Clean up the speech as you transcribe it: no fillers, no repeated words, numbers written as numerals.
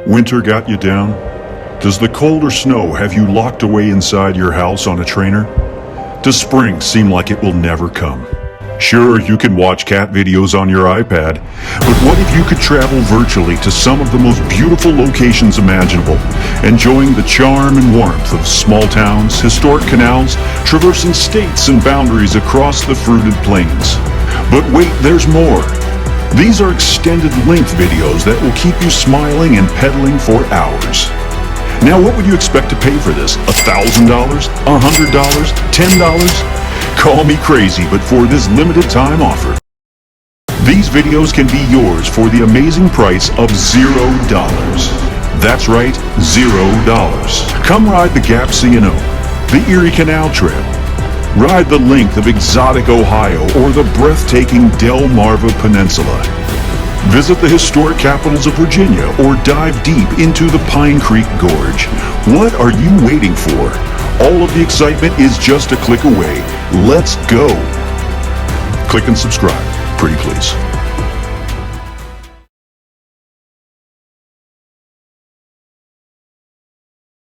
Winter got you down? Does the cold or snow have you locked away inside your house on a trainer? Does spring seem like it will never come? Sure, you can watch cat videos on your iPad, but what if you could travel virtually to some of the most beautiful locations imaginable, enjoying the charm and warmth of small towns, historic canals, traversing states and boundaries across the fruited plains? But wait, there's more. These are extended length videos that will keep you smiling and pedaling for hours. Now, what would you expect to pay for this? $1,000? $100? $10? Call me crazy, but for this limited time offer, these videos can be yours for the amazing price of $0. That's right, $0. Come ride the GAP C&O, the Erie Canal Trail. Ride the length of exotic Ohio or the breathtaking Delmarva Peninsula. Visit the historic capitals of Virginia or dive deep into the Pine Creek Gorge. What are you waiting for? All of the excitement is just a click away. Let's go. Click and subscribe, pretty please.